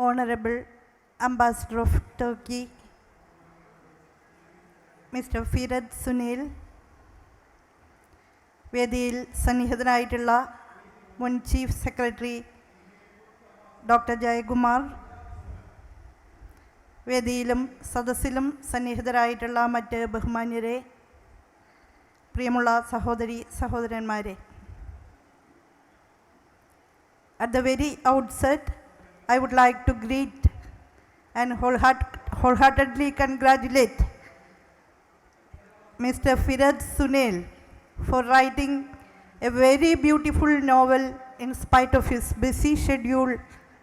Honorable Ambassador of Turkey, Mr. Firat Sunel, വേദിയിൽ സന്നിഹിതനായിട്ടുള്ള മുൻ chief secretary doctor Jayakumar, വേദിയിലും സദസ്സിലും സന്നിഹിതരായിട്ടുള്ള മറ്റ് ബഹുമാന്യരെ, പ്രിയമുള്ള സഹോദരി സഹോദരന്മാരെ, at the very outset, I would like to greet and wholeheartedly congratulate Mr. Firat Sunel for writing a very beautiful novel in spite of his busy schedule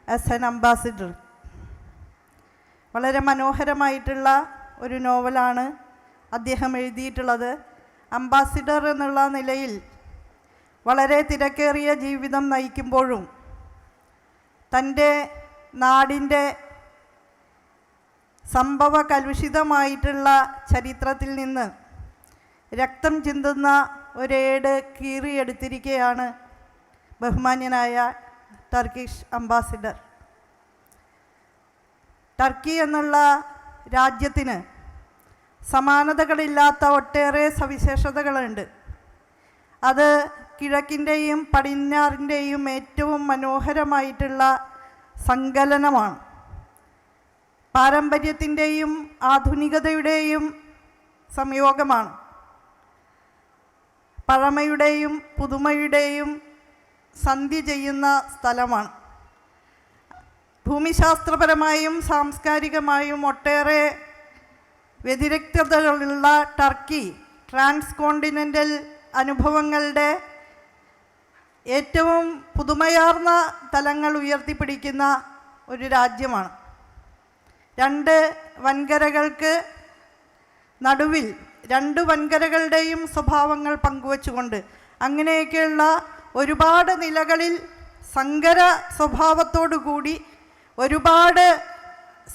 as an ambassador. വളരെ മനോഹരമായിട്ടുള്ള ഒരു നോവലാണ് അദ്ദേഹം എഴുതിയിട്ടുള്ളത്. അംബാസിഡർ എന്നുള്ള നിലയിൽ വളരെ തിരക്കേറിയ ജീവിതം നയിക്കുമ്പോഴും തൻ്റെ നാടിൻ്റെ സംഭവ കലുഷിതമായിട്ടുള്ള ചരിത്രത്തിൽ നിന്ന് രക്തം ചിന്തുന്ന ഒരേട് കീറിയെടുത്തിരിക്കുകയാണ് ബഹുമാന്യനായ ടർക്കിഷ് അംബാസിഡർ. ടർക്കി എന്നുള്ള രാജ്യത്തിന് സമാനതകളില്ലാത്ത ഒട്ടേറെ സവിശേഷതകളുണ്ട്. അത് കിഴക്കിൻ്റെയും പടിഞ്ഞാറിൻ്റെയും ഏറ്റവും മനോഹരമായിട്ടുള്ള സങ്കലനമാണ്. പാരമ്പര്യത്തിൻ്റെയും ആധുനികതയുടെയും സംയോഗമാണ്. പഴമയുടെയും പുതുമയുടെയും സന്ധി ചെയ്യുന്ന സ്ഥലമാണ്. ഭൂമിശാസ്ത്രപരമായും സാംസ്കാരികമായും ഒട്ടേറെ വ്യതിരിക്തതകളുള്ള ടർക്കി ട്രാൻസ് കോണ്ടിനെൻ്റൽ അനുഭവങ്ങളുടെ ഏറ്റവും പുതുമയാർന്ന തലങ്ങൾ ഉയർത്തിപ്പിടിക്കുന്ന ഒരു രാജ്യമാണ്. രണ്ട് വൻകരകൾക്ക് നടുവിൽ രണ്ട് വൻകരകളുടെയും സ്വഭാവങ്ങൾ പങ്കുവച്ചുകൊണ്ട് അങ്ങനെയൊക്കെയുള്ള ഒരുപാട് നിലകളിൽ സങ്കര സ്വഭാവത്തോടുകൂടി ഒരുപാട്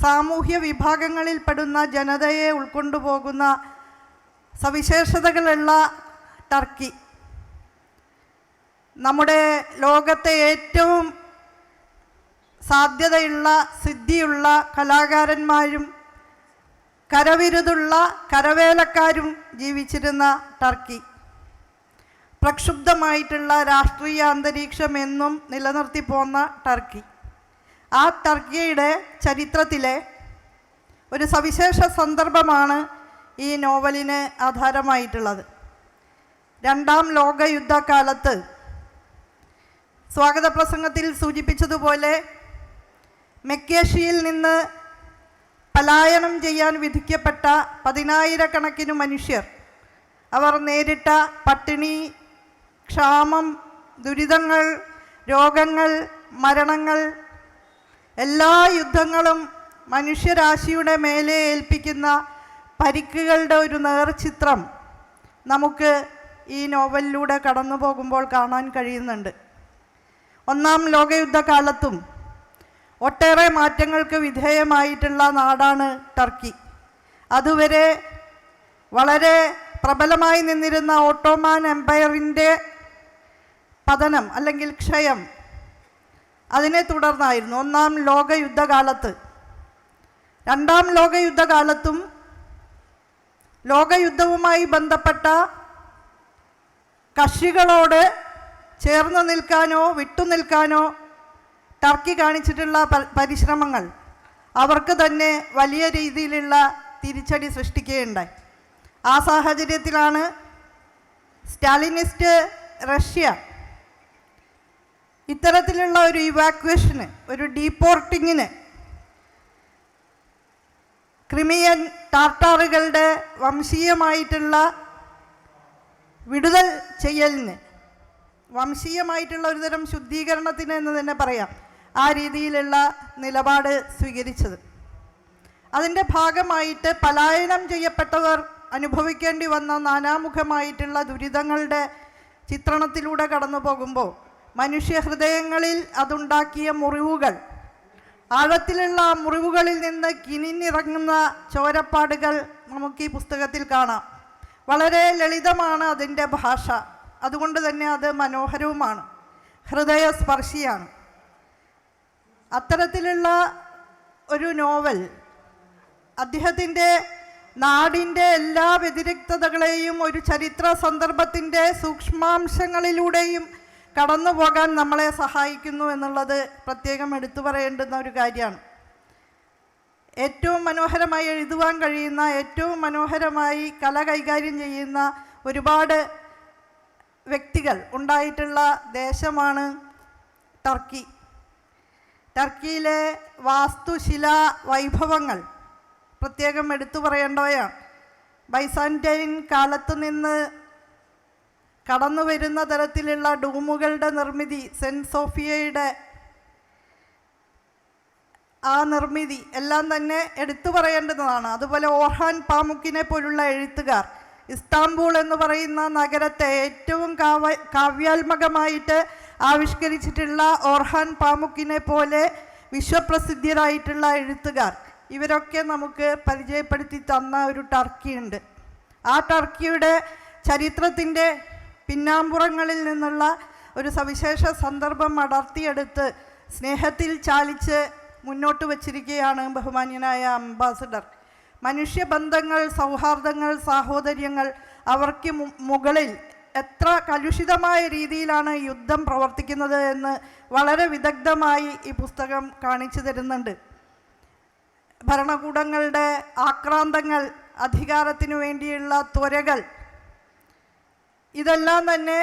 സാമൂഹ്യ വിഭാഗങ്ങളിൽപ്പെടുന്ന ജനതയെ ഉൾക്കൊണ്ടുപോകുന്ന സവിശേഷതകളുള്ള ടർക്കി നമ്മുടെ ലോകത്തെ ഏറ്റവും സാധ്യതയുള്ള സിദ്ധിയുള്ള കലാകാരന്മാരും കരവിരുതുള്ള കരവേലക്കാരും ജീവിച്ചിരുന്ന ടർക്കി, പ്രക്ഷുബ്ധമായിട്ടുള്ള രാഷ്ട്രീയ അന്തരീക്ഷം എന്നും നിലനിർത്തി പോന്ന ടർക്കി, ആ ടർക്കിയുടെ ചരിത്രത്തിലെ ഒരു സവിശേഷ സന്ദർഭമാണ് ഈ നോവലിന് ആധാരമായിട്ടുള്ളത്. രണ്ടാം ലോകയുദ്ധകാലത്ത് സ്വാഗത പ്രസംഗത്തിൽ സൂചിപ്പിച്ചതുപോലെ മെക്കേഷ്യയിൽ നിന്ന് പലായനം ചെയ്യാൻ വിധിക്കപ്പെട്ട 10,000-കണക്കിന് മനുഷ്യർ, അവർ നേരിട്ട പട്ടിണി, ക്ഷാമം, ദുരിതങ്ങൾ, രോഗങ്ങൾ, മരണങ്ങൾ, എല്ലാ യുദ്ധങ്ങളും മനുഷ്യരാശിയുടെ മേലെ ഏൽപ്പിക്കുന്ന പരിക്കുകളുടെ ഒരു നേർചിത്രം നമുക്ക് ഈ നോവലിലൂടെ കടന്നു പോകുമ്പോൾ കാണാൻ കഴിയുന്നുണ്ട്. ഒന്നാം ലോകയുദ്ധകാലത്തും ഒട്ടേറെ മാറ്റങ്ങൾക്ക് വിധേയമായിട്ടുള്ള നാടാണ് ടർക്കി. അതുവരെ വളരെ പ്രബലമായി നിന്നിരുന്ന ഓട്ടോമാൻ എംപയറിൻ്റെ പതനം അല്ലെങ്കിൽ ക്ഷയം, അതിനെ തുടർന്നായിരുന്നു ഒന്നാം ലോകയുദ്ധകാലത്ത്. രണ്ടാം ലോകയുദ്ധകാലത്തും ലോകയുദ്ധവുമായി ബന്ധപ്പെട്ട കക്ഷികളോട് ചേർന്ന് നിൽക്കാനോ വിട്ടുനിൽക്കാനോ ടർക്കി കാണിച്ചിട്ടുള്ള പരിശ്രമങ്ങൾ അവർക്ക് തന്നെ വലിയ രീതിയിലുള്ള തിരിച്ചടി സൃഷ്ടിക്കുകയുണ്ടായി. ആ സാഹചര്യത്തിലാണ് സ്റ്റാലിനിസ്റ്റ് റഷ്യ ഇത്തരത്തിലുള്ള ഒരു ഇവാക്വേഷന്, ഒരു ഡീപ്പോർട്ടിങ്ങിന്, ക്രിമിയൻ ടാർട്ടാറുകളുടെ വംശീയമായിട്ടുള്ള വിടുതൽ ചെയ്യലിന്, വംശീയമായിട്ടുള്ള ഒരുതരം ശുദ്ധീകരണത്തിന് എന്ന് തന്നെ പറയാം, ആ രീതിയിലുള്ള നിലപാട് സ്വീകരിച്ചത്. അതിൻ്റെ ഭാഗമായിട്ട് പലായനം ചെയ്യപ്പെട്ടവർ അനുഭവിക്കേണ്ടി വന്ന നാനാമുഖമായിട്ടുള്ള ദുരിതങ്ങളുടെ ചിത്രണത്തിലൂടെ കടന്നു പോകുമ്പോൾ മനുഷ്യഹൃദയങ്ങളിൽ അതുണ്ടാക്കിയ മുറിവുകൾ, ആഴത്തിലുള്ള മുറിവുകളിൽ നിന്ന് കിനിഞ്ഞിറങ്ങുന്ന ചോരപ്പാടുകൾ നമുക്ക് ഈ പുസ്തകത്തിൽ കാണാം. വളരെ ലളിതമാണ് അതിൻ്റെ ഭാഷ, അതുകൊണ്ട് തന്നെ അത് മനോഹരവുമാണ്, ഹൃദയസ്പർശിയാണ്. അത്തരത്തിലുള്ള ഒരു നോവൽ അദ്ദേഹത്തിൻ്റെ നാടിൻ്റെ എല്ലാ വ്യതിരിക്തതകളെയും ഒരു ചരിത്ര സന്ദർഭത്തിൻ്റെ സൂക്ഷ്മാംശങ്ങളിലൂടെയും കടന്നു പോകാൻ നമ്മളെ സഹായിക്കുന്നു എന്നുള്ളത് പ്രത്യേകം എടുത്തു പറയേണ്ടുന്ന ഒരു കാര്യമാണ്. ഏറ്റവും മനോഹരമായി എഴുതുവാൻ കഴിയുന്ന, ഏറ്റവും മനോഹരമായി കല കൈകാര്യം ചെയ്യുന്ന ഒരുപാട് വ്യക്തികൾ ഉണ്ടായിട്ടുള്ള ദേശമാണ് ടർക്കി. ടർക്കിയിലെ വാസ്തുശിലാ വൈഭവങ്ങൾ പ്രത്യേകം എടുത്തു പറയേണ്ടവയാണ്. ബൈസാൻറ്റൈൻ കാലത്ത് നിന്ന് കടന്നു വരുന്ന തരത്തിലുള്ള ഡൂമുകളുടെ നിർമ്മിതി, സെൻറ്റ് സോഫിയയുടെ ആ നിർമ്മിതി എല്ലാം തന്നെ എടുത്തു പറയേണ്ടതാണ്. അതുപോലെ ഓർഹാൻ പാമുക്കിനെ പോലുള്ള എഴുത്തുകാർ ഇസ്താംബൂൾ എന്ന് പറയുന്ന നഗരത്തെ ഏറ്റവും കാവ്യാത്മകമായിട്ട് ആവിഷ്കരിച്ചിട്ടുള്ള ഓർഹാൻ പാമുക്കിനെ പോലെ വിശ്വപ്രസിദ്ധരായിട്ടുള്ള എഴുത്തുകാർ, ഇവരൊക്കെ നമുക്ക് പരിചയപ്പെടുത്തി തന്ന ഒരു ടർക്കിയുണ്ട്. ആ ടർക്കിയുടെ ചരിത്രത്തിൻ്റെ പിന്നാമ്പുറങ്ങളിൽ നിന്നുള്ള ഒരു സവിശേഷ സന്ദർഭം അടർത്തിയെടുത്ത് സ്നേഹത്തിൽ ചാലിച്ച് മുന്നോട്ട് വച്ചിരിക്കുകയാണ് ബഹുമാന്യനായ അംബാസഡർ. മനുഷ്യബന്ധങ്ങൾ, സൗഹാർദ്ദങ്ങൾ, സാഹോദര്യങ്ങൾ അവർക്ക് മുകളിൽ എത്ര കലുഷിതമായ രീതിയിലാണ് യുദ്ധം പ്രവർത്തിക്കുന്നത് എന്ന് വളരെ വിദഗ്ധമായി ഈ പുസ്തകം കാണിച്ചു തരുന്നുണ്ട്. ഭരണകൂടങ്ങളുടെ ആക്രാന്തങ്ങൾ, അധികാരത്തിനു വേണ്ടിയുള്ള ത്വരകൾ, ഇതെല്ലാം തന്നെ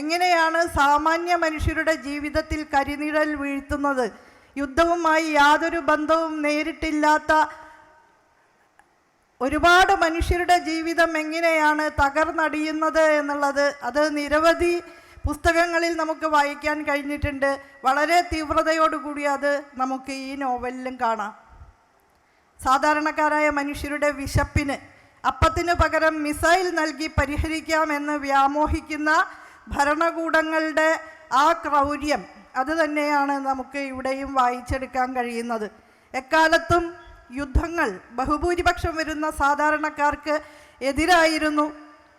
എങ്ങനെയാണ് സാമാന്യ മനുഷ്യരുടെ ജീവിതത്തിൽ കരിനിഴൽ വീഴ്ത്തുന്നത്. യുദ്ധവുമായി യാതൊരു ബന്ധവും നേരിട്ടില്ലാത്ത ഒരുപാട് മനുഷ്യരുടെ ജീവിതം എങ്ങനെയാണ് തകർന്നടിയുന്നത് എന്നുള്ളത് അത് നിരവധി പുസ്തകങ്ങളിൽ നമുക്ക് വായിക്കാൻ കഴിഞ്ഞിട്ടുണ്ട്. വളരെ തീവ്രതയോടുകൂടി അത് നമുക്ക് ഈ നോവലിലും കാണാം. സാധാരണക്കാരായ മനുഷ്യരുടെ വിശപ്പിന് അപ്പത്തിന് പകരം മിസൈൽ നൽകി പരിഹരിക്കാമെന്ന് വ്യാമോഹിക്കുന്ന ഭരണകൂടങ്ങളുടെ ആ ക്രൗര്യം അത് തന്നെയാണ് നമുക്ക് ഇവിടെയും വായിച്ചെടുക്കാൻ കഴിയുന്നത്. എക്കാലത്തും യുദ്ധങ്ങൾ ബഹുഭൂരിപക്ഷം വരുന്ന സാധാരണക്കാർക്ക് എതിരായിരുന്നു.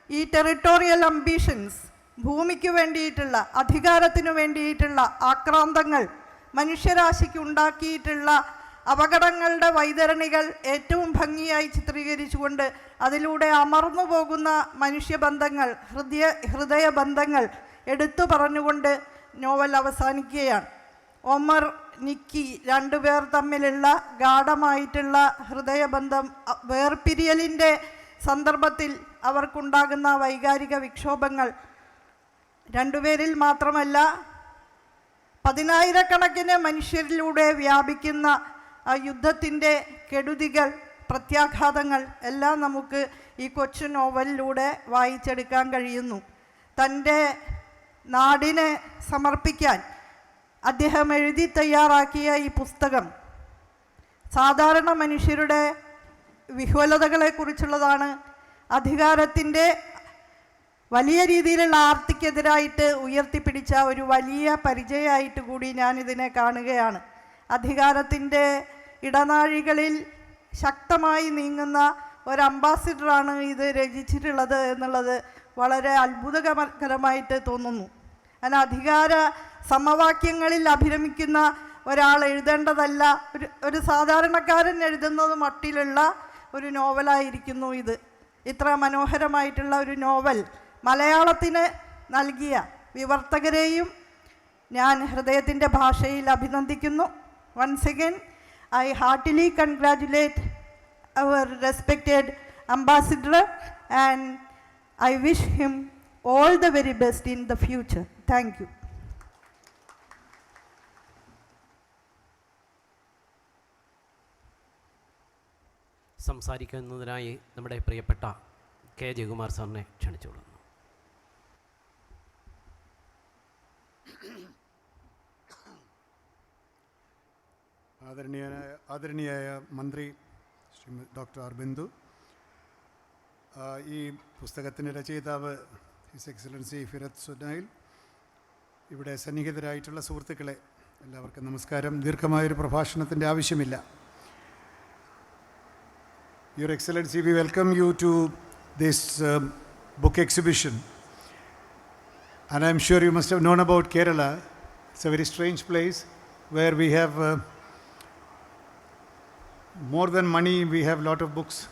ഈ ടെറിട്ടോറിയൽ അംബീഷൻസ്, ഭൂമിക്ക് വേണ്ടിയിട്ടുള്ള, അധികാരത്തിനു വേണ്ടിയിട്ടുള്ള ആക്രാന്തങ്ങൾ, മനുഷ്യരാശിക്ക് ഉണ്ടാക്കിയിട്ടുള്ള അപകടങ്ങളുടെ വൈതരണികൾ ഏറ്റവും ഭംഗിയായി ചിത്രീകരിച്ചുകൊണ്ട് അതിലൂടെ അമർന്നു പോകുന്ന മനുഷ്യബന്ധങ്ങൾ, ഹൃദയബന്ധങ്ങൾ എടുത്തു പറഞ്ഞുകൊണ്ട് നോവൽ അവസാനിക്കുകയാണ്. ഒമർ, നിക്കി രണ്ടുപേർ തമ്മിലുള്ള ഗാഢമായിട്ടുള്ള ഹൃദയബന്ധം, വേർപിരിയലിൻ്റെ സന്ദർഭത്തിൽ അവർക്കുണ്ടാകുന്ന വൈകാരിക വിക്ഷോഭങ്ങൾ രണ്ടുപേരിൽ മാത്രമല്ല 10,000-കണക്കിന് മനുഷ്യരിലൂടെ വ്യാപിക്കുന്ന ആ യുദ്ധത്തിൻ്റെ കെടുതികൾ, പ്രത്യാഘാതങ്ങൾ എല്ലാം നമുക്ക് ഈ കൊച്ചു നോവലിലൂടെ വായിച്ചെടുക്കാൻ കഴിയുന്നു. തൻ്റെ നാടിനെ സമർപ്പിക്കാൻ അദ്ദേഹം എഴുതി തയ്യാറാക്കിയ ഈ പുസ്തകം സാധാരണ മനുഷ്യരുടെ വിഹ്വലതകളെക്കുറിച്ചുള്ളതാണ്. അധികാരത്തിൻ്റെ വലിയ രീതിയിലുള്ള ആർത്തിക്കെതിരായിട്ട് ഉയർത്തിപ്പിടിച്ച ഒരു വലിയ പരിചയമായിട്ട് കൂടി ഞാനിതിനെ കാണുകയാണ്. അധികാരത്തിൻ്റെ ഇടനാഴികളിൽ ശക്തമായി നീങ്ങുന്ന ഒരു അംബാസിഡറാണ് ഇത് രചിച്ചിട്ടുള്ളത് എന്നുള്ളത് വളരെ അത്ഭുതകരമായിട്ട് തോന്നുന്നു. അങ്ങനെ അധികാര സമവാക്യങ്ങളിൽ അഭിരമിക്കുന്ന ഒരാൾ എഴുതേണ്ടതല്ല, ഒരു സാധാരണക്കാരൻ എഴുതുന്നത് മട്ടിലുള്ള ഒരു നോവലായിരിക്കുന്നു ഇത്. ഇത്ര മനോഹരമായിട്ടുള്ള ഒരു നോവൽ മലയാളത്തിന് നൽകിയ വിവർത്തകരെയും ഞാൻ ഹൃദയത്തിൻ്റെ ഭാഷയിൽ അഭിനന്ദിക്കുന്നു. Once again I heartily congratulate our respected ambassador and I wish him all the very best in the future. Thank you. സംസാരിക്കുന്നതിനായി നമ്മുടെ പ്രിയപ്പെട്ട കെ ജയകുമാർ സാറിനെ ക്ഷണിച്ചുകൊള്ളുന്നു. ആദരണീയായ മന്ത്രി ശ്രീ ഡോക്ടർ അർബിന്ദു, ഈ പുസ്തകത്തിൻ്റെ രചയിതാവ് ഹിസ് എക്സലൻസി ഫിറത്ത് സുനൈൽ, ഇവിടെ സന്നിഹിതരായിട്ടുള്ള സുഹൃത്തുക്കളെ എല്ലാവർക്കും നമസ്കാരം. ദീർഘമായൊരു പ്രഭാഷണത്തിൻ്റെ ആവശ്യമില്ല. Your Excellency, we welcome you to this book exhibition. And I'm sure you must have known about Kerala. It's a very strange place where we have more than money, we have a lot of books.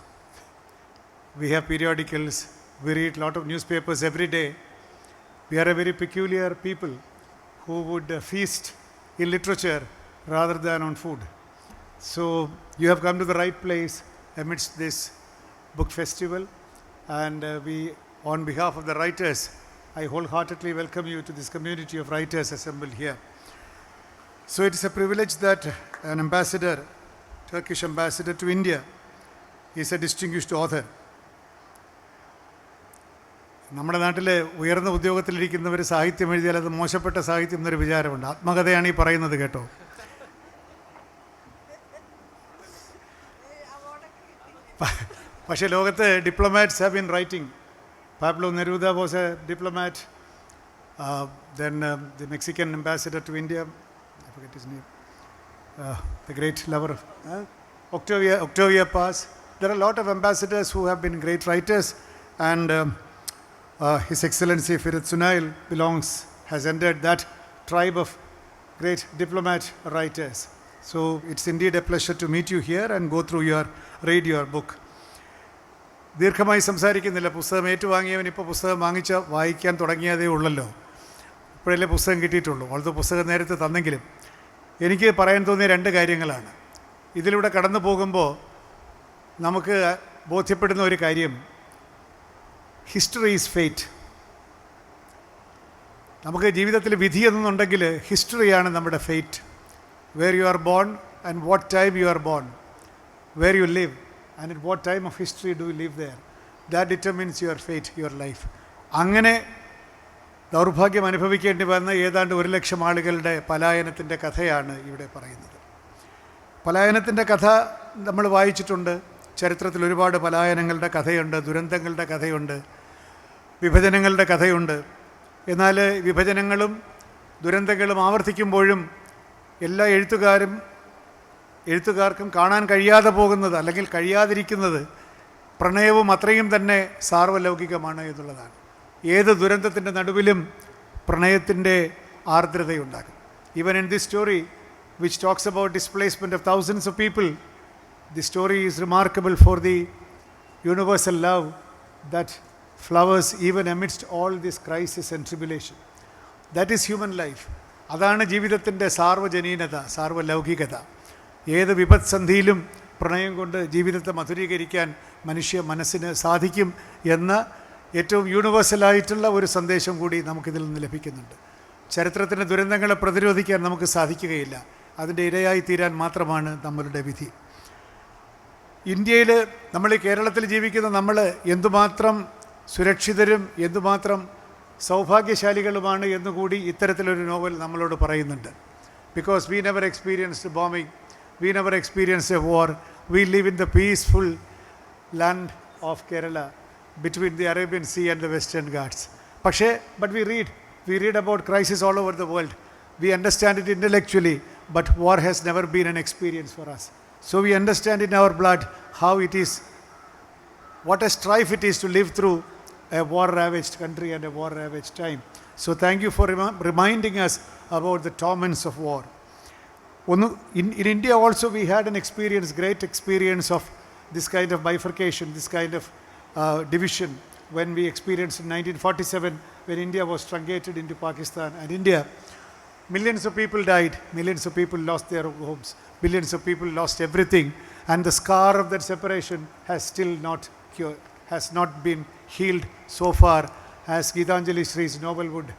We have periodicals. We read a lot of newspapers every day. We are a very peculiar people who would feast in literature rather than on food. So you have come to the right place amidst this book festival, and we, on behalf of the writers, I wholeheartedly welcome you to this community of writers assembled here. So it is a privilege that an ambassador, Turkish ambassador to India, is a distinguished author. നമ്മുടെ നാട്ടിൽ ഉയർന്ന ഉദ്യോഗത്തിലിരിക്കുന്നവർ സാഹിത്യം എഴുതിയാൽ അത് മോശപ്പെട്ട സാഹിത്യം എന്നൊരു വിചാരമുണ്ട്. ആത്മകഥയാണ് ഈ പറയുന്നത് കേട്ടോ. പക്ഷേ ലോകത്ത് diplomats have been writing. Pablo Neruda was A diplomat. Then the Mexican ambassador to India, I forget his name, the great lover of Octavia Paz. There are a lot of ambassadors who have been great writers, and His Excellency Firat Sunel has entered that tribe of great diplomat writers. So it's indeed a pleasure to meet you here and go through read your book. ദീർഘമായി സംസാരിക്കുന്നില്ല. പുസ്തകം ഏറ്റുവാങ്ങിയവൻ ഇപ്പോൾ പുസ്തകം വായിക്കാൻ തുടങ്ങിയതേ ഉള്ളല്ലോ. ഇപ്പോഴല്ലേ പുസ്തകം കിട്ടിയിട്ടുള്ളൂ. ഓൾത്തോ പുസ്തകം നേരത്തെ തന്നെങ്കിലും എനിക്ക് പറയാൻ തോന്നിയ രണ്ട് കാര്യങ്ങളാണ്. ഇതിലൂടെ കടന്നു പോകുമ്പോൾ നമുക്ക് ബോധ്യപ്പെടുന്ന ഒരു കാര്യം, ഹിസ്റ്ററി ഈസ് ഫേറ്റ്. നമുക്ക് ജീവിതത്തിൽ വിധി എന്നുണ്ടെങ്കിൽ ഹിസ്റ്ററിയാണ് നമ്മുടെ fate. Where you are born and what time you are born, where you live and at what time of history do you live there, that determines your fate, your life. അങ്ങനെ ദൗർഭാഗ്യം അനുഭവിക്കേണ്ടി വന്ന ഏതാണ്ട് 1,00,000 ആളുകളുടെ പലായനത്തിൻ്റെ കഥയാണ് ഇവിടെ പറയുന്നത്. പലായനത്തിൻ്റെ കഥ നമ്മൾ വായിച്ചിട്ടുണ്ട്. ചരിത്രത്തിൽ ഒരുപാട് പലായനങ്ങളുടെ കഥയുണ്ട്, ദുരന്തങ്ങളുടെ കഥയുണ്ട്, വിഭജനങ്ങളുടെ കഥയുണ്ട്. എന്നാൽ വിഭജനങ്ങളും ദുരന്തങ്ങളും ആവർത്തിക്കുമ്പോഴും എല്ലാ എഴുത്തുകാർക്കും കാണാൻ കഴിയാതെ പോകുന്നത് അല്ലെങ്കിൽ കഴിയാതിരിക്കുന്നത് പ്രണയവും അത്രയും തന്നെ സാർവലൗകികമാണ് എന്നുള്ളതാണ്. ഏത് ദുരന്തത്തിൻ്റെ നടുവിലും പ്രണയത്തിൻ്റെ ആർദ്രതയുണ്ടാകും. Even in this story which talks about displacement of thousands of people, the story is remarkable for the universal love that flowers even amidst all this crisis and tribulation. That is human life. അതാണ് ജീവിതത്തിൻ്റെ സാർവജനീനത, സാർവലൗകികത. ഏത് വിപത്സന്ധിയിലും പ്രണയം കൊണ്ട് ജീവിതത്തെ മധുരീകരിക്കാൻ മനുഷ്യ മനസ്സിന് സാധിക്കും എന്ന ഏറ്റവും യൂണിവേഴ്സലായിട്ടുള്ള ഒരു സന്ദേശം കൂടി നമുക്കിതിൽ നിന്ന് ലഭിക്കുന്നുണ്ട്. ചരിത്രത്തിൻ്റെ ദുരന്തങ്ങളെ പ്രതിരോധിക്കാൻ നമുക്ക് സാധിക്കുകയില്ല. അതിൻ്റെ ഇരയായി തീരാൻ മാത്രമാണ് നമ്മളുടെ വിധി. ഇന്ത്യയിൽ, നമ്മൾ ഈ കേരളത്തിൽ ജീവിക്കുന്ന നമ്മൾ എന്തുമാത്രം സുരക്ഷിതരും എന്തുമാത്രം സൗഭാഗ്യശാലികളുമാണ് എന്നുകൂടി ഇത്തരത്തിലൊരു നോവൽ നമ്മളോട് പറയുന്നുണ്ട്. Because we never experienced bombing, we never experienced a war. We live in the peaceful land of Kerala between the Arabian Sea and the Western Ghats. But we read about crisis all over the world. We understand it intellectually, but war has never been an experience for us. So we understand in our blood how it is, what a strife it is to live through a war-ravaged country and a war-ravaged time. So thank you for reminding us about the torments of war. In India also we had an experience, great experience of this kind of bifurcation, this kind of division when we experienced in 1947 when India was truncated into Pakistan and India. Millions of people died, millions of people lost their homes, millions of people lost everything, and the scar of that separation has not been healed so far, as Gitanjali Sri's novel would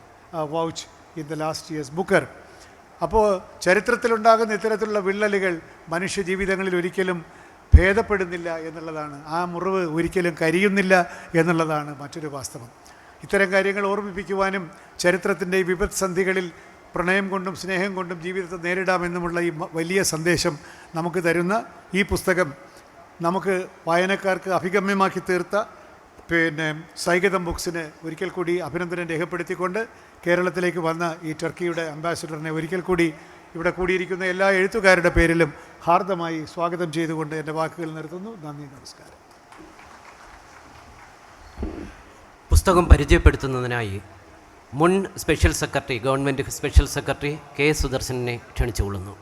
vouch in the last year's Booker. അപ്പോൾ ചരിത്രത്തിലുണ്ടാകുന്ന ഇത്തരത്തിലുള്ള വിള്ളലുകൾ മനുഷ്യ ജീവിതങ്ങളിൽ ഒരിക്കലും ഭേദപ്പെടുന്നില്ല എന്നുള്ളതാണ്. ആ മുറിവ് ഒരിക്കലും കരിയുന്നില്ല എന്നുള്ളതാണ് മറ്റൊരു വാസ്തവം. ഇത്തരം കാര്യങ്ങൾ ഓർമ്മിപ്പിക്കുവാനും ചരിത്രത്തിൻ്റെ ഈ വിപത്സന്ധികളിൽ പ്രണയം കൊണ്ടും സ്നേഹം കൊണ്ടും ജീവിതത്തെ നേരിടാമെന്നുമുള്ള ഈ വലിയ സന്ദേശം നമുക്ക് തരുന്ന ഈ പുസ്തകം നമുക്ക് വായനക്കാർക്ക് അഭിഗമ്യമാക്കി തീർത്ത സൈഗതം ബുക്സിന് ഒരിക്കൽ കൂടി അഭിനന്ദനം രേഖപ്പെടുത്തിക്കൊണ്ട് കേരളത്തിലേക്ക് വന്ന ഈ ടർക്കിയുടെ അംബാസിഡറിനെ ഒരിക്കൽ കൂടി ഇവിടെ കൂടിയിരിക്കുന്ന എല്ലാ എഴുത്തുകാരുടെ പേരിലും ഹാർദമായി സ്വാഗതം ചെയ്തുകൊണ്ട് എൻ്റെ വാക്കുകൾ നിർത്തുന്നു. നന്ദി, നമസ്കാരം. പുസ്തകം പരിചയപ്പെടുത്തുന്നതിനായി മുൻ special secretary, government special secretary K സുദർശനെ ക്ഷണിച്ചുകൊള്ളുന്നു.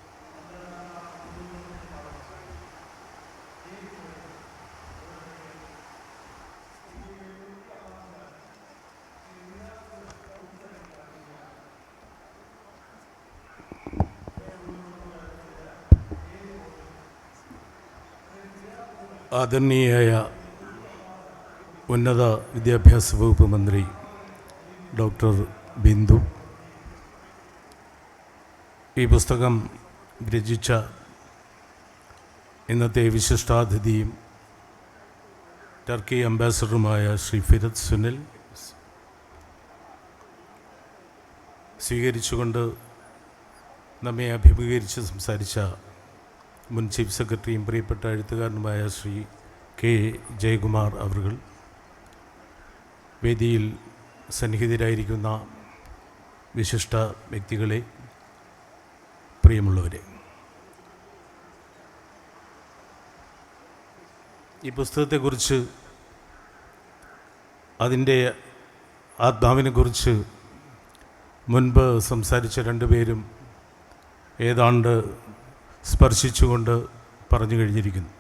ആദരണീയായ ഉന്നത വിദ്യാഭ്യാസ വകുപ്പ് മന്ത്രി ഡോക്ടർ ബിന്ദു, ഈ പുസ്തകം രചിച്ച ഇന്നത്തെ വിശിഷ്ടാതിഥിയും ടർക്കി അംബാസഡറുമായ ശ്രീ ഫിറത്ത് സുനിൽ, സ്വീകരിച്ചുകൊണ്ട് നമ്മെ അഭിമുഖീകരിച്ച് സംസാരിച്ച മുൻ ചീഫ് സെക്രട്ടറിയും പ്രിയപ്പെട്ട എഴുത്തുകാരനുമായ ശ്രീ കെ ജയകുമാർ അവർകൾ, വേദിയിൽ സന്നിഹിതരായിരിക്കുന്ന വിശിഷ്ട വ്യക്തികളെ, പ്രിയമുള്ളവരെ, ഈ പുസ്തകത്തെക്കുറിച്ച്, അതിൻ്റെ ആത്മാവിനെക്കുറിച്ച് മുൻപ് സംസാരിച്ച രണ്ടുപേരും ഏതാണ്ട് സ്പർശിച്ചുകൊണ്ട് പറഞ്ഞു കഴിഞ്ഞിരിക്കുന്നു.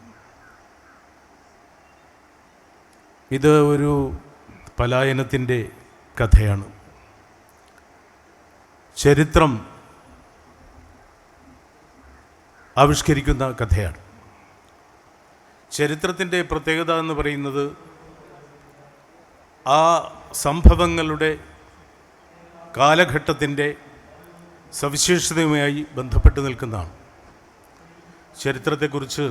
ഇത് ഒരു പലായനത്തിൻ്റെ കഥയാണ്. ചരിത്രം ആവിഷ്കരിക്കുന്ന കഥയാണ്. ചരിത്രത്തിൻ്റെ പ്രത്യേകത എന്ന് പറയുന്നത് ആ സംഭവങ്ങളുടെ കാലഘട്ടത്തിൻ്റെ സവിശേഷതയുമായി ബന്ധപ്പെട്ട് നിൽക്കുന്നതാണ്. ചരിത്രത്തെക്കുറിച്ച്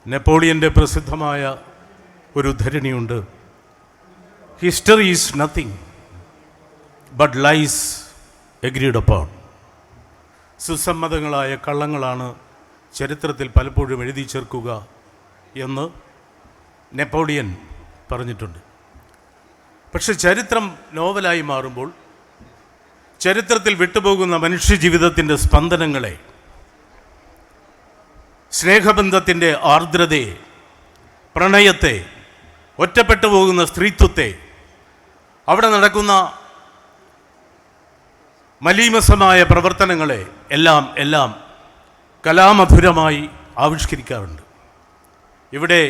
നെപ്പോളിയൻ്റെ പ്രസിദ്ധമായ ഒരു ഉദ്ധരണിയുണ്ട്: history is nothing but lies agreed upon. സുസമ്മതങ്ങളായ കള്ളങ്ങളാണ് ചരിത്രത്തിൽ പലപ്പോഴും എഴുതി ചേർക്കുക എന്ന് നെപ്പോളിയൻ പറഞ്ഞിട്ടുണ്ട്. പക്ഷെ ചരിത്രം നോവലായി മാറുമ്പോൾ ചരിത്രത്തിൽ വിട്ടുപോകുന്ന മനുഷ്യജീവിതത്തിൻ്റെ സ്പന്ദനങ്ങളെ, സ്നേഹബന്ധത്തിൻ്റെ ആർദ്രതയെ, പ്രണയത്തെ, ഒറ്റപ്പെട്ടു പോകുന്ന സ്ത്രീത്വത്തെ, അവിടെ നടക്കുന്ന മലീമസമായ പ്രവർത്തനങ്ങളെ എല്ലാം കലാമധുരമായി ആവിഷ്കരിക്കാറുണ്ട്. ഇവിടെ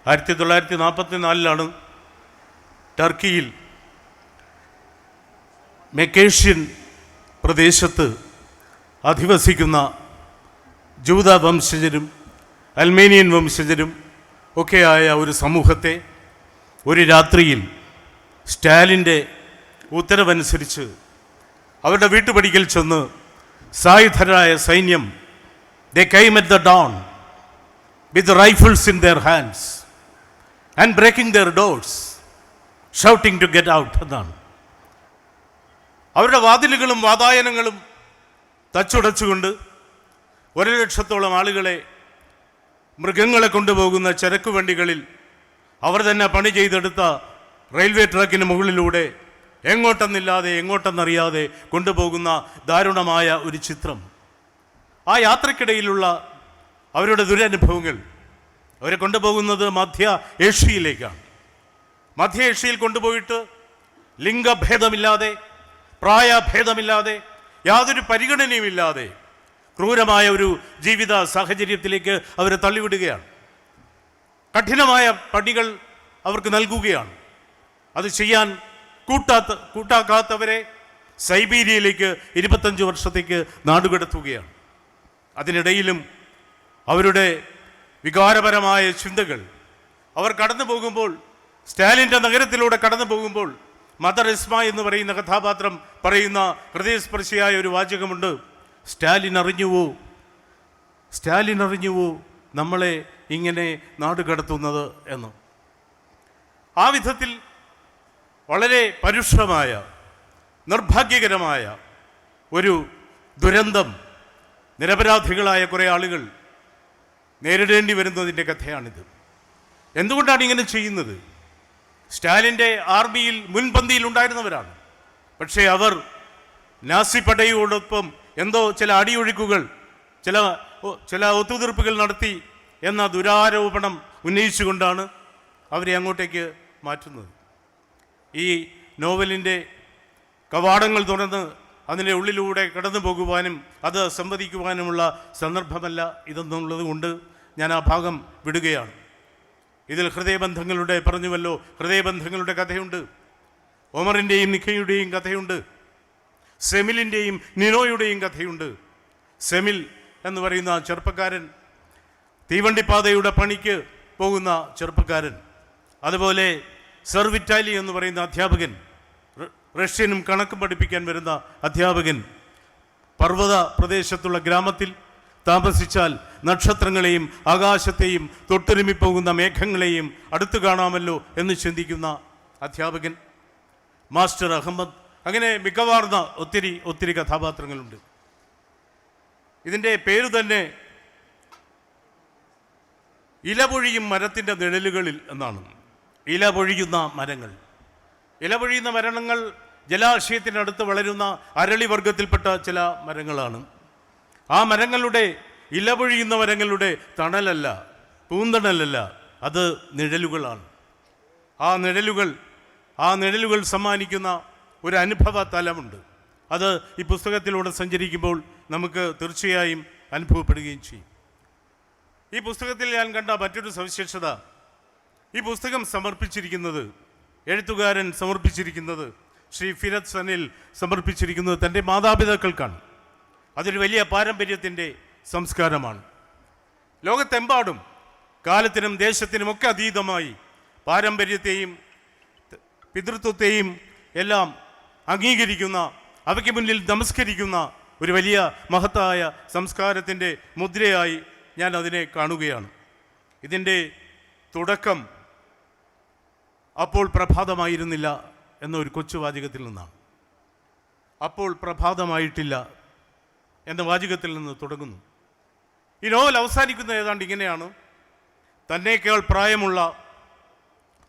1944 ടർക്കിയിൽ മെക്കേഷ്യൻ പ്രദേശത്ത് അധിവസിക്കുന്ന ജൂത വംശജരും അൽമേനിയൻ വംശജരും ഒക്കെയായ ഒരു സമൂഹത്തെ ഒരു രാത്രിയിൽ സ്റ്റാലിൻ്റെ ഉത്തരവനുസരിച്ച് അവരുടെ വീട്ടുപടിക്കൽ ചെന്ന് സായുധരായ സൈന്യം, they came at the dawn with the rifles in their hands and breaking their doors, shouting to get out എന്നാണ്. അവരുടെ വാതിലുകളും വാതായനങ്ങളും തച്ചുടച്ചുകൊണ്ട് 1,00,000-ഓളം ആളുകളെ മൃഗങ്ങളെ കൊണ്ടുപോകുന്ന ചരക്കു വണ്ടികളിൽ അവർ തന്നെ പണി ചെയ്തെടുത്ത റെയിൽവേ ട്രാക്കിന് മുകളിലൂടെ എങ്ങോട്ടെന്നറിയാതെ കൊണ്ടുപോകുന്ന ദാരുണമായ ഒരു ചിത്രം. ആ യാത്രക്കിടയിലുള്ള അവരുടെ ദുരനുഭവങ്ങൾ, അവരെ കൊണ്ടുപോകുന്നത് മധ്യ ഏഷ്യയിലേക്കാണ്. മധ്യ ഏഷ്യയിൽ കൊണ്ടുപോയിട്ട് ലിംഗഭേദമില്ലാതെ, പ്രായഭേദമില്ലാതെ, യാതൊരു പരിഗണനയുമില്ലാതെ ക്രൂരമായ ഒരു ജീവിത സാഹചര്യത്തിലേക്ക് അവരെ തള്ളിവിടുകയാണ്. കഠിനമായ പണികൾ അവർക്ക് നൽകുകയാണ്. അത് ചെയ്യാൻ കൂട്ടാക്കാത്തവരെ സൈബീരിയയിലേക്ക് 25 വർഷത്തേക്ക് നാടുകടത്തുകയാണ്. അതിനിടയിലും അവരുടെ വികാരപരമായ ചിന്തകൾ, അവർ കടന്നു പോകുമ്പോൾ, സ്റ്റാലിൻ്റെ നഗരത്തിലൂടെ കടന്നു പോകുമ്പോൾ, മദർ ഇസ്മ എന്ന് പറയുന്ന കഥാപാത്രം പറയുന്ന ഹൃദയസ്പർശിയായ ഒരു വാചകമുണ്ട്: സ്റ്റാലിൻ അറിഞ്ഞുവോ നമ്മളെ ഇങ്ങനെ നാടുകടത്തുന്നത് എന്ന്. ആ വിധത്തിൽ വളരെ പരുഷമായ, നിർഭാഗ്യകരമായ ഒരു ദുരന്തം നിരപരാധികളായ കുറേ ആളുകൾ നേരിടേണ്ടി വരുന്നതിൻ്റെ കഥയാണിത്. എന്തുകൊണ്ടാണ് ഇങ്ങനെ ചെയ്യുന്നത്? സ്റ്റാലിൻ്റെ ആർമിയിൽ മുൻപന്തിയിൽ ഉണ്ടായിരുന്നവരാണ്. പക്ഷേ അവർ നാസി പടയോടൊപ്പം എന്തോ ചില അടിയൊഴുക്കുകൾ, ചില ഒത്തുതീർപ്പുകൾ നടത്തി എന്ന ദുരാരോപണം ഉന്നയിച്ചുകൊണ്ടാണ് അവരെ അങ്ങോട്ടേക്ക് മാറ്റുന്നത്. ഈ നോവലിൻ്റെ കവാടങ്ങൾ തുറന്ന് അതിൻ്റെ ഉള്ളിലൂടെ കടന്നു പോകുവാനും അത് സംവദിക്കുവാനുമുള്ള സന്ദർഭമല്ല ഇതെന്നുള്ളത് കൊണ്ട് ഞാൻ ആ ഭാഗം വിടുകയാണ്. ഇതിൽ ഹൃദയബന്ധങ്ങളുടെ, പറഞ്ഞുവല്ലോ, ഹൃദയബന്ധങ്ങളുടെ കഥയുണ്ട്. ഒമറിൻ്റെയും നിഖയുടെയും കഥയുണ്ട്. സെമിലിൻ്റെയും നിനോയുടെയും കഥയുണ്ട്. സെമിൽ എന്ന് പറയുന്ന ചെറുപ്പക്കാരൻ തീവണ്ടിപ്പാതയുടെ പണിക്ക് പോകുന്ന ചെറുപ്പക്കാരൻ, അതുപോലെ സെർവിറ്റാലി എന്ന് പറയുന്ന അധ്യാപകൻ, റഷ്യനും കണക്ക് പഠിപ്പിക്കാൻ വരുന്ന അധ്യാപകൻ, പർവ്വത പ്രദേശത്തുള്ള ഗ്രാമത്തിൽ താമസിച്ചാൽ നക്ഷത്രങ്ങളെയും ആകാശത്തെയും തൊട്ടുരുമിപ്പോകുന്ന മേഘങ്ങളെയും അടുത്തു കാണാമല്ലോ എന്ന് ചിന്തിക്കുന്ന അധ്യാപകൻ, മാസ്റ്റർ അഹമ്മദ്, അങ്ങനെ മികവാർന്ന ഒത്തിരി കഥാപാത്രങ്ങളുണ്ട്. ഇതിൻ്റെ പേര് തന്നെ ഇലപൊഴിയും മരത്തിൻ്റെ നിഴലുകളിൽ എന്നാണ്. ഇലപൊഴിയുന്ന മരങ്ങൾ. ഇലപൊഴിയുന്ന മരങ്ങൾ ജലാശയത്തിനടുത്ത് വളരുന്ന അരളിവർഗത്തിൽപ്പെട്ട ചില മരങ്ങളാണ്. ആ മരങ്ങളുടെ, ഇലപൊഴിയുന്ന മരങ്ങളുടെ തണലല്ല, പൂന്തണലല്ല, അത് നിഴലുകളാണ്. ആ നിഴലുകൾ സമ്മാനിക്കുന്ന ഒരു അനുഭവ തലമുണ്ട്. അത് ഈ പുസ്തകത്തിലൂടെ സഞ്ചരിക്കുമ്പോൾ നമുക്ക് തീർച്ചയായും അനുഭവപ്പെടുകയും ചെയ്യും. ഈ പുസ്തകത്തിൽ ഞാൻ കണ്ട മറ്റൊരു സവിശേഷത, ഈ പുസ്തകം എഴുത്തുകാരൻ സമർപ്പിച്ചിരിക്കുന്നത്, ശ്രീ ഫിരത് സനിൽ സമർപ്പിച്ചിരിക്കുന്നത് തൻ്റെ മാതാപിതാക്കൾക്കാണ്. അതൊരു വലിയ പാരമ്പര്യത്തിൻ്റെ സംസ്കാരമാണ്. ലോകത്തെമ്പാടും കാലത്തിനും ദേശത്തിനുമൊക്കെ അതീതമായി പാരമ്പര്യത്തെയും പിതൃത്വത്തെയും എല്ലാം അംഗീകരിക്കുന്ന, അവയ്ക്ക് മുന്നിൽ നമസ്കരിക്കുന്ന ഒരു വലിയ മഹത്തായ സംസ്കാരത്തിൻ്റെ മുദ്രയായി ഞാൻ അതിനെ കാണുകയാണ്. ഇതിൻ്റെ തുടക്കം അപ്പോൾ പ്രഭാതമായിരുന്നില്ല എന്നൊരു കൊച്ചു വാചകത്തിൽ നിന്നാണ്. അപ്പോൾ പ്രഭാതമായിട്ടില്ല എന്ന വാചകത്തിൽ നിന്ന് തുടങ്ങുന്നു. ഈ നോവൽ അവസാനിക്കുന്ന ഏതാണ്ട് ഇങ്ങനെയാണ്: തന്നേക്കാൾ പ്രായമുള്ള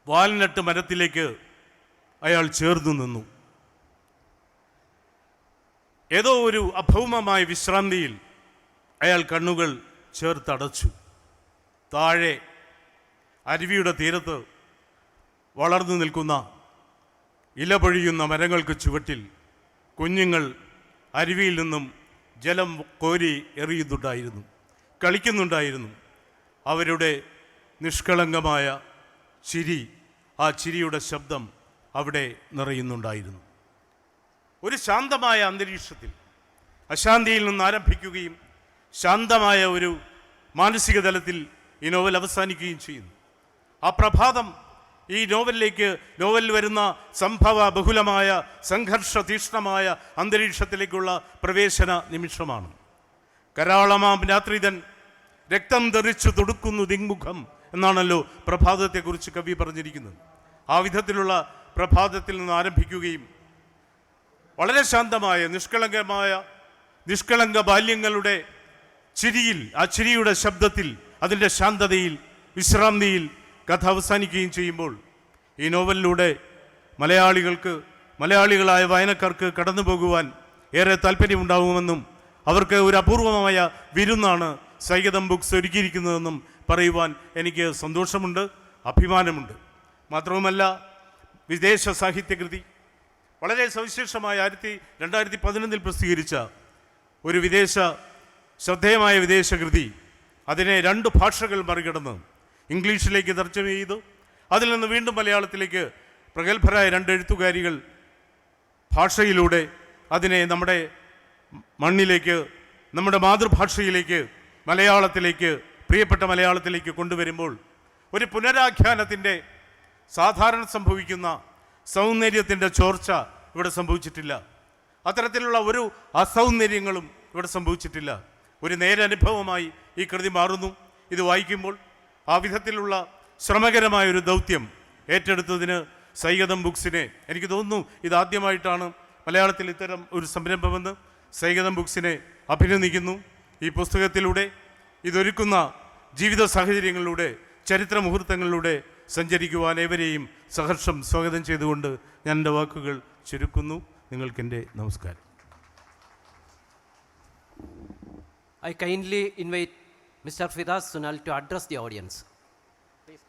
വാൽനട്ട് മരത്തിലേക്ക് അയാൾ ചേർന്നു നിന്നു. ഏതോ ഒരു അഭൗമമായ വിശ്രാന്തിയിൽ അയാൾ കണ്ണുകൾ ചേർത്തടച്ചു. താഴെ അരുവിയുടെ തീരത്ത് വളർന്നു നിൽക്കുന്ന ഇലപൊഴിയുന്ന മരങ്ങൾക്ക് ചുവട്ടിൽ കുഞ്ഞുങ്ങൾ അരുവിയിൽ നിന്നും ജലം കോരി എറിയുന്നുണ്ടായിരുന്നു, കളിക്കുന്നുണ്ടായിരുന്നു. അവരുടെ നിഷ്കളങ്കമായ ചിരി, ആ ചിരിയുടെ ശബ്ദം അവിടെ നിറയുന്നുണ്ടായിരുന്നു. ഒരു ശാന്തമായ അന്തരീക്ഷത്തിൽ അശാന്തിയിൽ നിന്ന് ആരംഭിക്കുകയും ശാന്തമായ ഒരു മാനസിക തലത്തിൽ ഈ നോവൽ അവസാനിക്കുകയും ചെയ്യുന്നു. ആ പ്രഭാതം ഈ നോവലിൽ വരുന്ന സംഭവ ബഹുലമായ സംഘർഷ തീക്ഷ്ണമായ അന്തരീക്ഷത്തിലേക്കുള്ള പ്രവേശന നിമിഷമാണ്. കരാളമാം രാത്രിതൻ രക്തം തെറിച്ചു തൊടുക്കുന്നു ദിങ്മുഖം എന്നാണല്ലോ പ്രഭാതത്തെക്കുറിച്ച് കവി പറഞ്ഞിരിക്കുന്നത്. ആ വിധത്തിലുള്ള പ്രഭാതത്തിൽ നിന്ന് ആരംഭിക്കുകയും വളരെ ശാന്തമായ നിഷ്കളങ്ക ബാല്യങ്ങളുടെ ചിരിയിൽ, ആ ചിരിയുടെ ശബ്ദത്തിൽ, അതിൻ്റെ ശാന്തതയിൽ, വിശ്രാന്തിയിൽ കഥ അവസാനിക്കുകയും ചെയ്യുമ്പോൾ ഈ നോവലിലൂടെ മലയാളികളായ വായനക്കാർക്ക് കടന്നു പോകുവാൻ ഏറെ താല്പര്യമുണ്ടാകുമെന്നും അവർക്ക് ഒരു അപൂർവമായ വിരുന്നാണ് സൈഗതം ബുക്സ് ഒരുക്കിയിരിക്കുന്നതെന്നും പറയുവാൻ എനിക്ക് സന്തോഷമുണ്ട്, അഭിമാനമുണ്ട്. മാത്രവുമല്ല, വിദേശ സാഹിത്യകൃതി, വളരെ സവിശേഷമായ 2011 പ്രസിദ്ധീകരിച്ച ഒരു ശ്രദ്ധേയമായ വിദേശകൃതി, അതിനെ 2 ഭാഷകൾ മറികടന്ന് ഇംഗ്ലീഷിലേക്ക് തർജ്ജമ ചെയ്തു. അതിൽ നിന്ന് വീണ്ടും മലയാളത്തിലേക്ക് പ്രഗത്ഭരായ 2 എഴുത്തുകാരികൾ ഭാഷയിലൂടെ അതിനെ നമ്മുടെ മണ്ണിലേക്ക്, നമ്മുടെ മാതൃഭാഷയിലേക്ക്, പ്രിയപ്പെട്ട മലയാളത്തിലേക്ക് കൊണ്ടുവരുമ്പോൾ ഒരു പുനരാഖ്യാനത്തിൻ്റെ സാധാരണ സംഭവിക്കുന്ന സൗന്ദര്യത്തിൻ്റെ ചോർച്ച ഇവിടെ സംഭവിച്ചിട്ടില്ല. അത്തരത്തിലുള്ള ഒരു അസൗന്ദര്യങ്ങളും ഇവിടെ സംഭവിച്ചിട്ടില്ല. ഒരു നേരനുഭവമായി ഈ കൃതി മാറുന്നു. ഇത് വായിക്കുമ്പോൾ ആ വിധത്തിലുള്ള ശ്രമകരമായ ഒരു ദൗത്യം ഏറ്റെടുത്തതിന് സൈഗതം ബുക്സിനെ, എനിക്ക് തോന്നുന്നു ഇതാദ്യമായിട്ടാണ് മലയാളത്തിൽ ഇത്തരം ഒരു സംരംഭമെന്ന്, സൈഗതം ബുക്സിനെ അഭിനന്ദിക്കുന്നു. ഈ പുസ്തകത്തിലൂടെ, ഇതൊരുക്കുന്ന ജീവിത സാഹചര്യങ്ങളിലൂടെ, ചരിത്ര മുഹൂർത്തങ്ങളിലൂടെ സഞ്ചരിക്കുവാൻ ഏവരെയും സഹർഷം സ്വാഗതം ചെയ്തുകൊണ്ട് ഞാൻ എൻ്റെ വാക്കുകൾ ചുരുക്കുന്നു. നിങ്ങൾക്കെൻ്റെ നമസ്കാരം. I kindly invite Mr. Firat Sunel to address the audience. Please.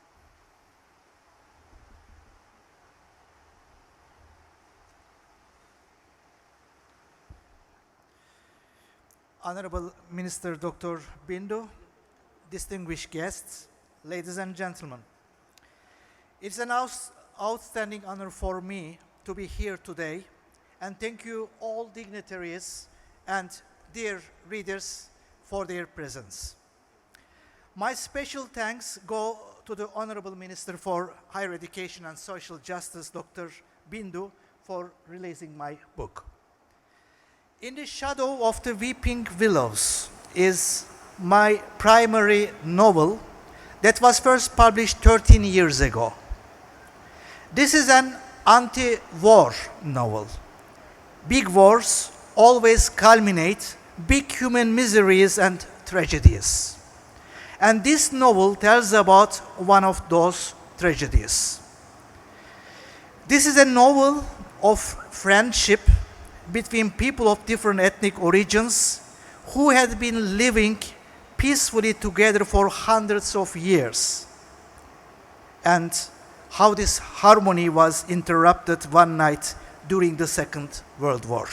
Honorable Minister Dr. Bindu, distinguished guests, ladies and gentlemen. It's an outstanding honor for me to be here today, and thank you all dignitaries and dear readers for their presence. My special thanks go to the Honorable Minister for Higher Education and Social Justice, Dr. Bindu, for releasing my book. In the Shadow of the Weeping Willows is my primary novel that was first published 13 years ago. This is an anti-war novel. Big wars always culminate big human miseries and tragedies. And this novel tells about one of those tragedies. This is a novel of friendship between people of different ethnic origins who had been living peacefully together for hundreds of years, and how this harmony was interrupted one night during the Second World War.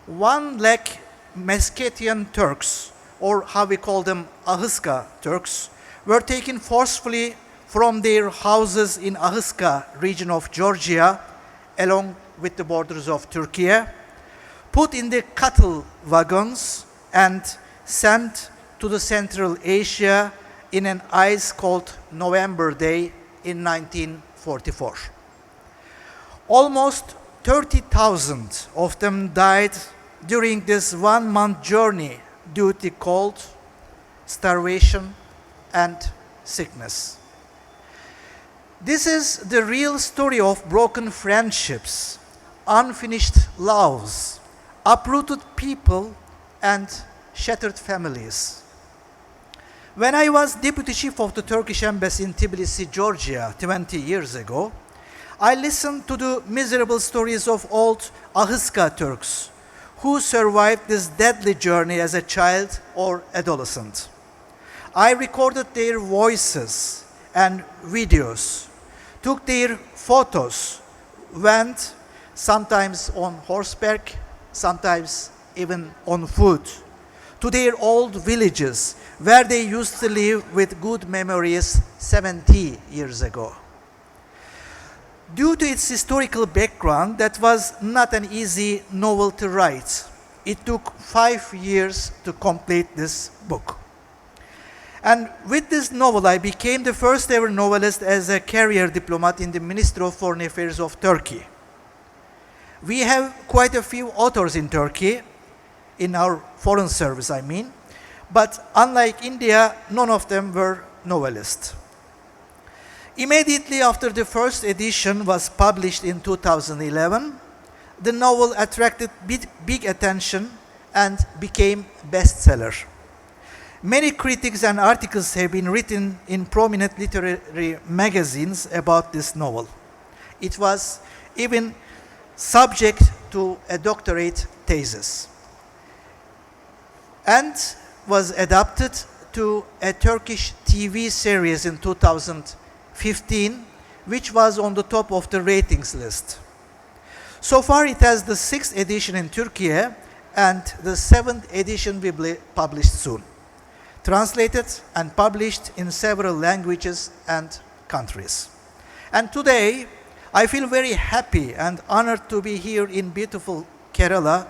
1 lakh Meskhetian Turks, or how we call them Ahıska Turks, were taken forcefully from their houses in Ahıska region of Georgia, along with the borders of Turkey, put in the cattle wagons and sent to the Central Asia in an ice-cold November day in 1944. Almost 30,000 of them died during this one-month journey due to cold, starvation, and sickness. This is the real story of broken friendships, unfinished loves, uprooted people, and shattered families. When I was Deputy Chief of the Turkish Embassy in Tbilisi, Georgia, 20 years ago, I listened to the miserable stories of old Ahıska Turks who survived this deadly journey as a child or adolescent. I recorded their voices and videos, took their photos, went sometimes on horseback, sometimes even on foot, to their old villages where they used to live with good memories 70 years ago. Due to its historical background, that was not an easy novel to write. It took 5 years to complete this book. And with this novel, I became the first ever novelist as a career diplomat in the Ministry of Foreign Affairs of Turkey. We have quite a few authors in Turkey, in our foreign service, I mean, but unlike India, none of them were novelists. Immediately after the first edition was published in 2011, the novel attracted big attention and became bestseller. Many critics and articles have been written in prominent literary magazines about this novel. It was even subject to a doctorate thesis and was adapted to a Turkish TV series in 2015, which was on the top of the ratings list. So far, it has the 6th edition in Turkey, and the 7th edition will be published soon, translated and published in several languages and countries. And today, I feel very happy and honored to be here in beautiful Kerala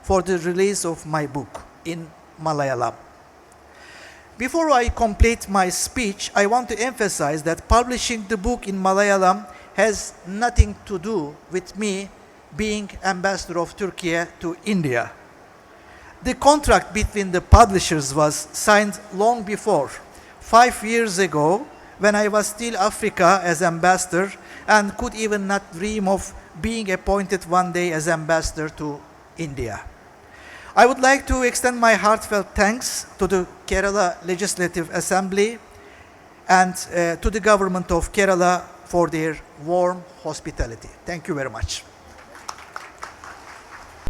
for the release of my book in Malayalam. Before I complete my speech, I want to emphasize that publishing the book in Malayalam has nothing to do with me being ambassador of Turkey to India. The contract between the publishers was signed long before, 5 years ago, when I was still Africa as ambassador and could even not dream of being appointed one day as ambassador to India. I would like to extend my heartfelt thanks to the Kerala Legislative Assembly and to the government of Kerala for their warm hospitality. Thank you very much.